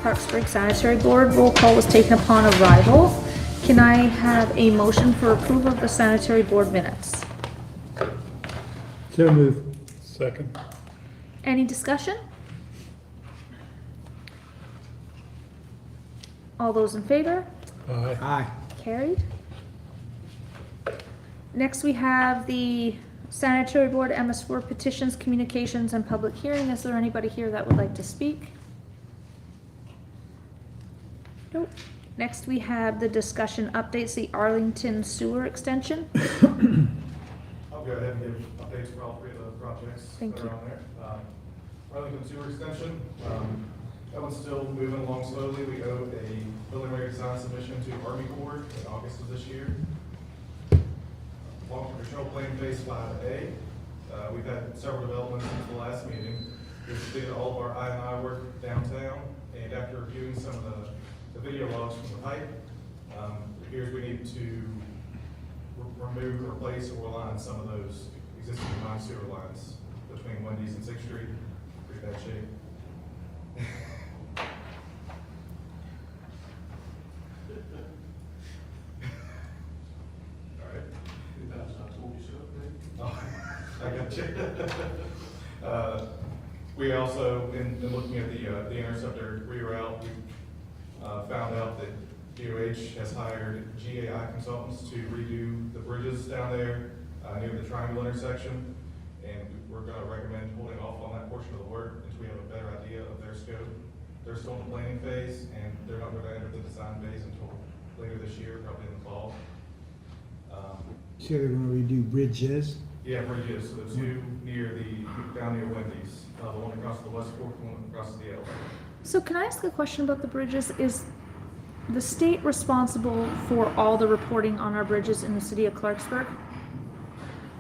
Clarksburg Sanitary Board. Roll call was taken upon arrival. Can I have a motion for approval of the sanitary board minutes? So move. Second. Any discussion? All those in favor? Aye. Aye. Carried. Next, we have the sanitary board MS4 petitions, communications, and public hearing. Is there anybody here that would like to speak? Nope. Next, we have the discussion updates, the Arlington sewer extension. I'll go ahead and give updates for all three of the projects Thank that are you. on there. Arlington sewer extension, that one's still moving along slowly. We owe a preliminary design submission to Army Corps in August of this year. Long-term control plan phase 5A. We've had several developments since the last meeting. We've completed all of our I&I work downtown, and after reviewing some of the video logs from the pipe, it appears we need to remove, replace, or align some of those existing combined sewer lines between Wendy's and 6th Street. Pretty bad shape. All right. Oh, I got you. We also, in looking at the interceptor reroute, we found out that DOH has hired GAI consultants to redo the bridges down there near the triangle intersection. And we're going to recommend holding off on that portion of the work until we have a better idea of their scope. They're still in the planning phase, and they're not going to enter the design phase until later this year, probably in the fall. So they're gonna redo bridges? Yeah, bridges. So the two down near Wendy's, the one across the West Fork, one across the L. So can I ask a question about the bridges? Is the state responsible for all the reporting on our bridges in the city of Clarksburg?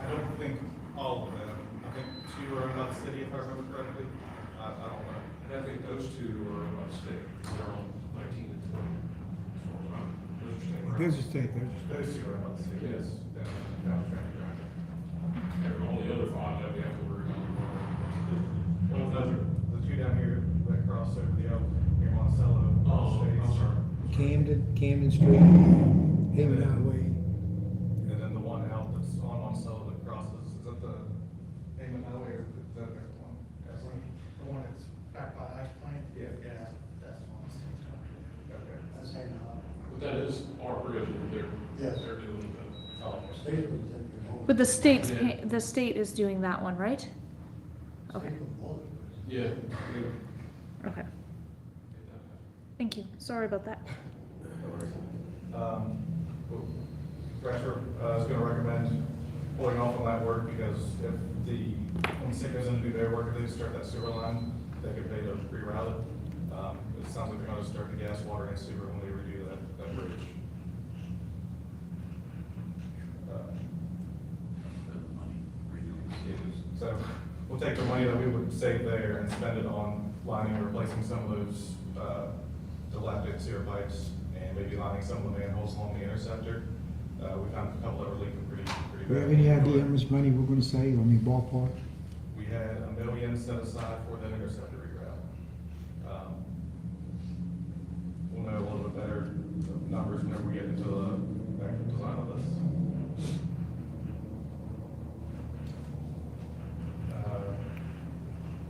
I don't think all of them. I think two are owned by the city, if I remember correctly. I don't know. And I think those two are owned by the state. They're on 19 and 20. There's a state, Those two are owned by the city, yes. Down the track, right. And all the other five that we have to worry about. Well, the two down here that cross over the L near Monticello. Oh, I'm sorry. Camden Street, Haven Highway. And then the one out that's on Monticello that crosses, is that the Hammond Highway or is that the one? That's one. The one that's back by Ice Plain? Yeah. Yeah, that's the one. Okay. That's hanging out. But that is our bridge over there. Yes. They're doing that. Oh, State was in your home. But the state's, Yeah. the state is doing that one, right? Okay, State was bullet. Yeah. okay. Thank you. Sorry about that. Thrasher is going to recommend pulling off on that work because if when the city goes in to do their work, if they start that sewer line, they could pay to reroute it. It sounds like they're going to start the gas, water, and sewer when they redo that bridge. So we'll take the money that we would save there and spend it on lining and replacing some of those dilapidated sewer pipes and maybe lining some of the manholes along the interceptor. We found a couple that were leaking pretty Do you bad. have any idea how much money we're gonna save, I mean ballpark? We had $1 million set aside for that interceptor reroute. We'll know a little bit better numbers whenever we get into the actual design of this.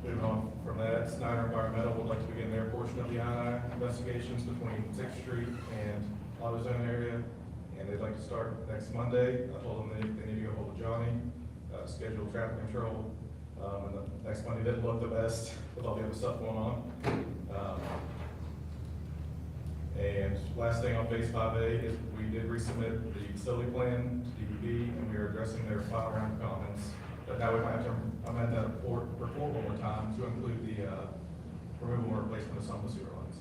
Moving on from that, Snyder Environmental would like to begin their portion of the I&I investigations between 6th Street and AutoZone area, and they'd like to start next Monday. I told them they need to go hold of Johnny, schedule traffic control, and the next Monday didn't look the best with all the other stuff going on. And last thing on phase 5A is we did resubmit the facility plan to DEP, and we are addressing their final round of comments. But now we might have to amend that report one more time to include the removal and replacement of some of the sewer lines.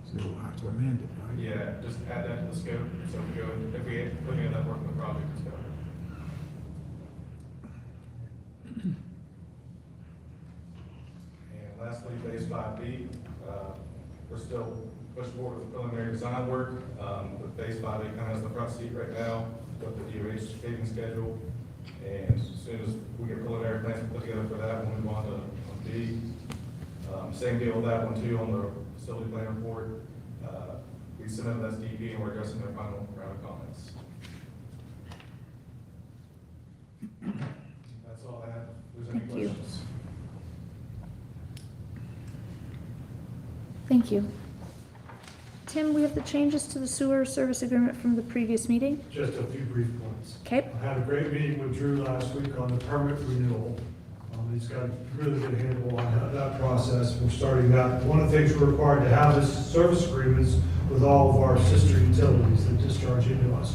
So we'll have to amend it, right? Yeah, just add that to the scope, so if we looking at that work in the project, it's covered. And lastly, phase 5B, we're still pushing forward with preliminary design work. But phase 5A kind of has the front seat right now with the DOH paving schedule. And as soon as we get preliminary plans put together for that, we'll move on to B. Same deal with that one too, on the facility plan report. We submitted that to DEP and we're addressing their final round of comments. That's all I have. If there's any Thank you. questions. Thank you. Tim, we have the changes to the sewer service agreement from the previous meeting. Just a few brief points. Okay, I had a great meeting with Drew last week on the permit renewal. He's got a really good handle on that process. We're starting that. One of the things we're required to have is service agreements with all of our sister utilities that discharge into us.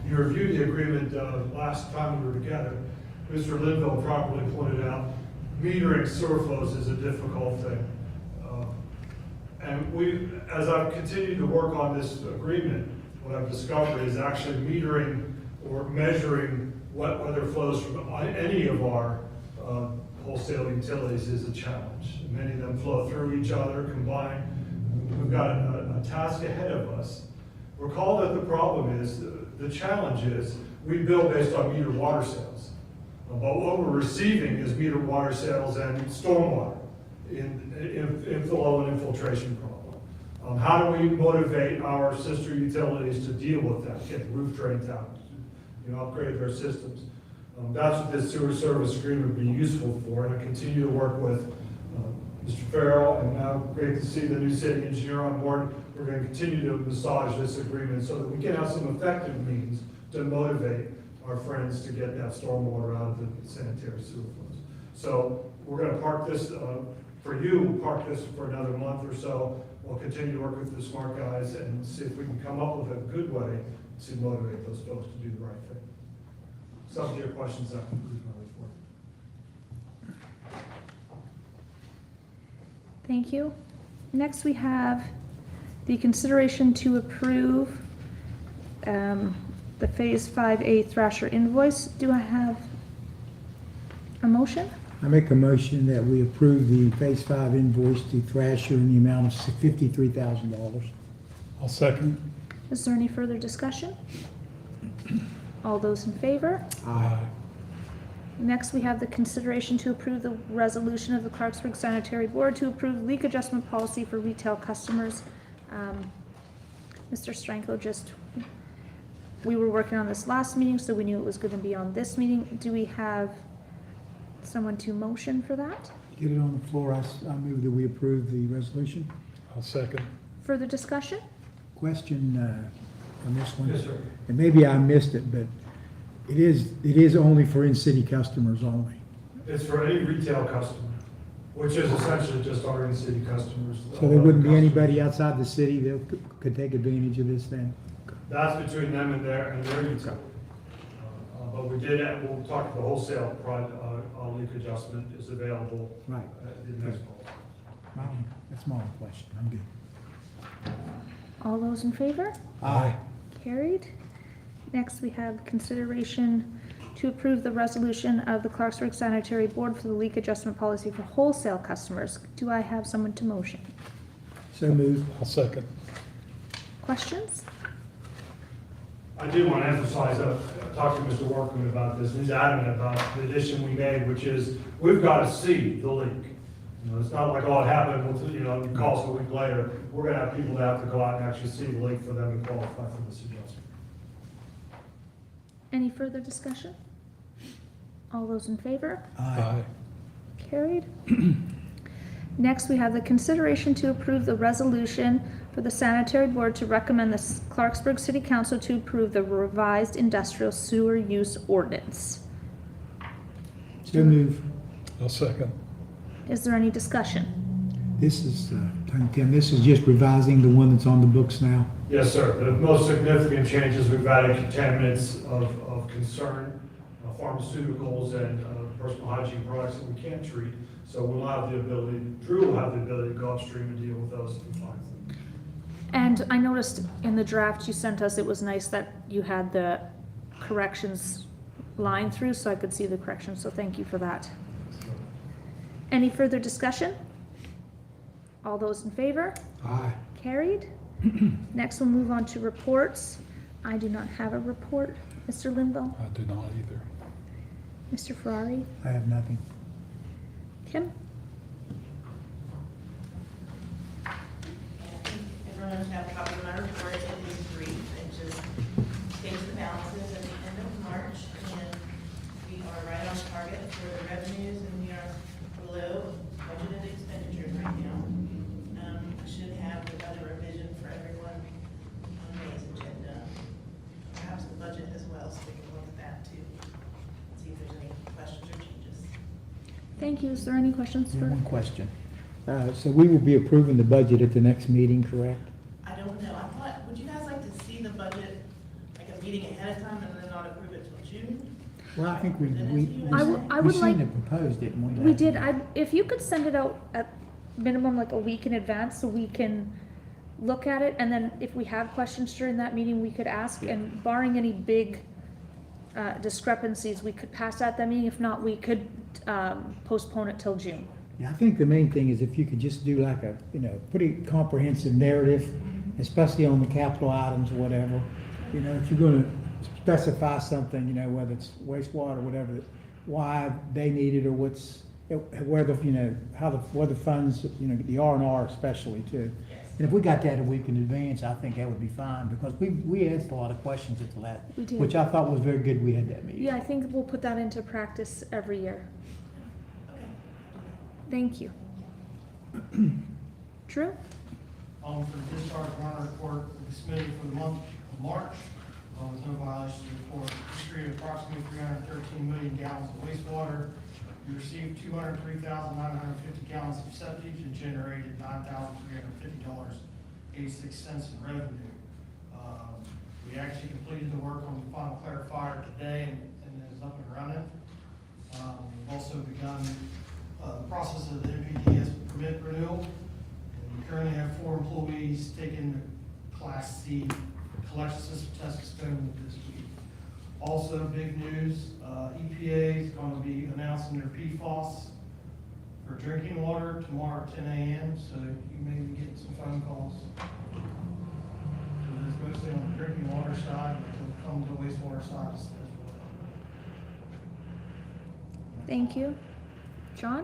You reviewed the agreement last time we were together. Mr. Linville properly pointed out, metering sewer flows is a difficult thing. And as I've continued to work on this agreement, what I've discovered is actually metering or measuring whether flows from any of our wholesale utilities is a challenge. Many of them flow through each other, combine. We've got a task ahead of us. Recall that the problem is, the challenge is, we bill based on metered water sales. But what we're receiving is metered water sales and stormwater inflow and infiltration problem. How do we motivate our sister utilities to deal with that, get the roof drains out, upgrade their systems? That's what this sewer service agreement would be useful for, and I continue to work with Mr. Farrell, and now great to see the new city engineer on board. We're going to continue to massage this agreement so that we can have some effective means to motivate our friends to get that stormwater out of the sanitary sewer flows. So we're going to park this, for you, we'll park this for another month or so. We'll continue to work with the smart guys and see if we can come up with a good way to motivate those folks to do the right thing. Some of your questions, that concludes my report. thank you. Next, we have the consideration to approve the Phase 5A Thrasher invoice. Do I have a motion? I make a motion that we approve the Phase 5 invoice to Thrasher in the amount of $53,000. I'll second. Is there any further discussion? All those in favor? Aye. Next, we have the consideration to approve the resolution of the Clarksburg Sanitary Board to approve leak adjustment policy for retail customers. Mr. Stranko we were working on this last meeting, so we knew it was going to be on this meeting. Do we have someone to motion for that? Get it on the floor. I move that we approve the resolution. I'll second. Further discussion? Question on this one. Yes, sir. And maybe I missed it, but it is only for in-city customers only. It's for any retail customer, which is essentially just our in-city customers. So there wouldn't be anybody outside the city that could take advantage of this then? That's between them and their utility. But we'll talk the wholesale leak adjustment is available Right. at the next call. Well, that's my only question. I'm good. All those in favor? Aye. Carried. Next, we have consideration to approve the resolution of the Clarksburg Sanitary Board for the leak adjustment policy for wholesale customers. Do I have someone to motion? So moved. I'll second. Questions? I do want to emphasize, I talked to Mr. Workman about this, and he's adamant about the addition we made, which is, we've got to see the leak. It's not like, oh, it happened, you call us a week later. We're going to have people that have to go out and actually see the leak for them to qualify for this adjustment. Any further discussion? All those in favor? Aye. Carried. Next, we have the consideration to approve the resolution for the sanitary board to recommend the Clarksburg City Council to approve the revised industrial sewer use ordinance. So moved. I'll second. Is there any discussion? This is, Tim, this is just revising the one that's on the books now. Yes, sir. The most significant changes, we've added contaminants of concern, pharmaceuticals and personal hygiene products that we can't treat. So we'll have the ability, Drew will have the ability to go upstream and deal with those if we find them. And I noticed in the draft you sent us, it was nice that you had the corrections line through so I could see the corrections, so thank you for that. Any further discussion? All those in favor? Aye. Carried. Next, we'll move on to reports. I do not have a report. Mr. Linville? I do not either. Mr. Ferrari? I have nothing. Kim? everyone should have a copy of my report. It is brief. It just states the balances at the end of March, and we are right on target for the revenues, and we are below budgeted expenditures right now. I should have the budget revision for everyone on May's agenda. Perhaps the budget as well, so we can look at that too. See if there's any questions or changes. Thank you. Is there any questions for? One question. So we will be approving the budget at the next meeting, correct? I don't know. I thought, would you guys like to see the budget, like a meeting ahead of time and then not approve it till June? Well, I think we I would seen like- it proposed, didn't we? We did, if you could send it out at minimum like a week in advance so we can look at it, and then if we have questions during that meeting, we could ask, and barring any big discrepancies, we could pass at that meeting. If not, we could postpone it till June. Yeah, I think the main thing is if you could just do like a, pretty comprehensive narrative, especially on the capital items or whatever. If you're gonna specify something, whether it's wastewater or whatever, why they need it or where the funds, the R&R especially too. And if we got that a week in advance, I think that would be fine, because we asked a lot of questions at the last, We did. which I thought was very good we had that meeting. Yeah, I think we'll put that into practice every year. Thank you. Drew? For the discharge runner report, we submitted for the month of March, with no violations report. We treated approximately 313 million gallons of wastewater. We received 203,950 gallons of septic and generated $9,350.86 in revenue. We actually completed the work on the final clarifier today and it is up and running. We've also begun the process of the MPDS permit renewal. And we currently have 4 employees taking the Class C collection system test experiment this week. Also, big news, EPA is going to be announcing their PFAS for drinking water tomorrow at 10 a.m., so you may be getting some phone calls. So it's mostly on the drinking water side, but it'll come to the wastewater side as well. Thank you. John?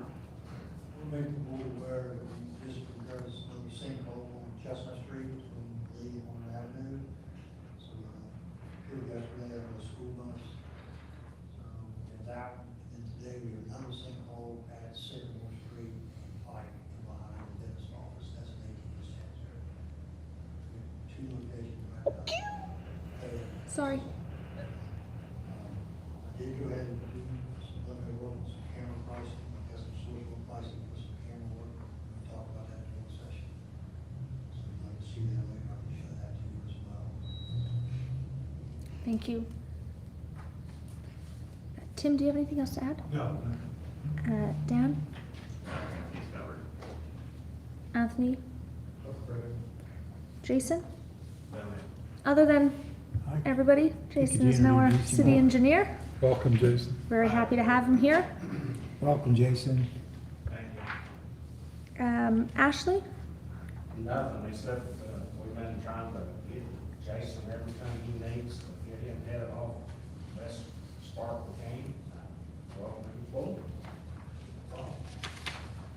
We'll make the board aware that this regards the sinkhole on Chestnut Street between Lee and Warren Avenue. So, here yesterday on the school bus. So, and that, and today we have another sinkhole at Sycamore Street, like behind the dentist office, that's an 18% there. 2 locations right now. Sorry. I did go ahead and do some limited work on some camera pricing, I got some social pricing for some camera work, we'll talk about that in the session. So if you'd like to see that later, I can show that to you as well. Thank you. Tim, do you have anything else to add? No. Dan? Anthony? Jason? Other than Hi. everybody, Jason is now our introduce him city all? engineer. Welcome, Jason. Very happy to have him here. Welcome, Jason. Ashley? Nothing, except, we've been trying to get Jason everything he needs to get him headed off. Best start we can. Well, moving forward.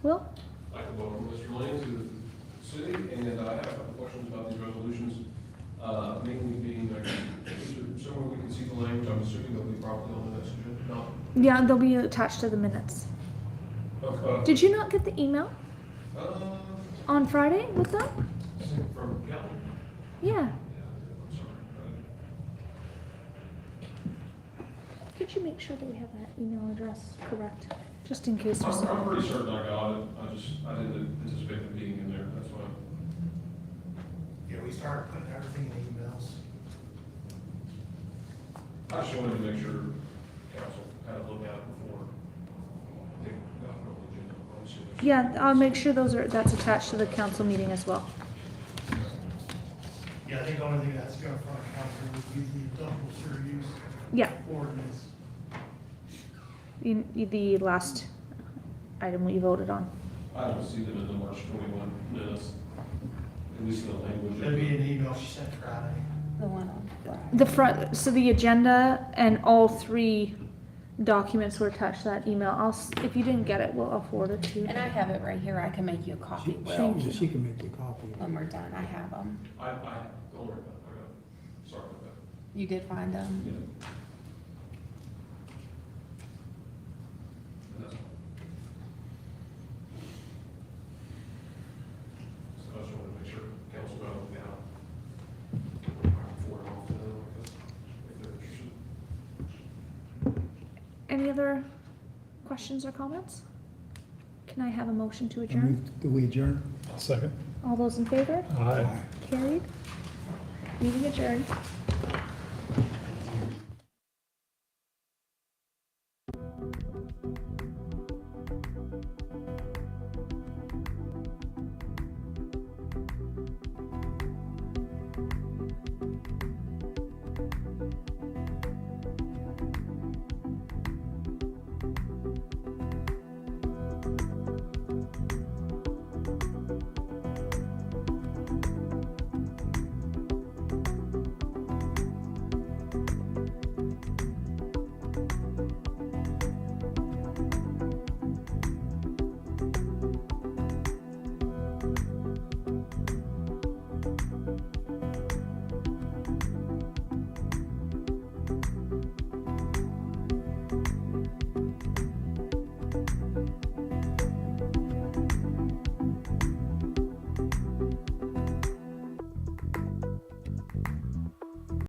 Will? I'd like to welcome Mr. Lane to the city, and I have a couple questions about these resolutions. Mainly being, somewhere we can see the language, I'm assuming they'll be properly on the next agenda, not? Yeah, they'll be attached to the minutes. Did you not get the email on Friday with them? From Kelly? Yeah. Yeah, I'm sorry. Could you make sure that we have that email address correct, just in case there's I'm something? pretty certain I got it, I didn't anticipate it being in there, that's why. Yeah, we started putting everything in emails. I just wanted to make sure council had a look at it before. They got it on the agenda. Obviously, there's- Yeah, I'll make sure that's attached to the council meeting as well. Yeah, I think the only thing that's going to front council would be the double sewer use Yeah, ordinance. the last item we voted on. I don't see them in the March 21 minutes, at least in the language. That'd be an email she sent Friday. The one on Friday. The front, so the agenda and all 3 documents were attached to that email. If you didn't get it, I'll forward it to you. And I have it right here, I can make you a copy, Will, She can make you a copy. when we're done, I have them. don't worry about it, I got it. Sorry about that. You did find them? Yeah. And that's all. So I just wanted to make sure council got it down. Forward off to them, I guess, if they're interested. Any other questions or comments? Can I have a motion to I adjourn? move- Do we adjourn? Second. All those in favor? Aye. Carried. Meeting adjourned.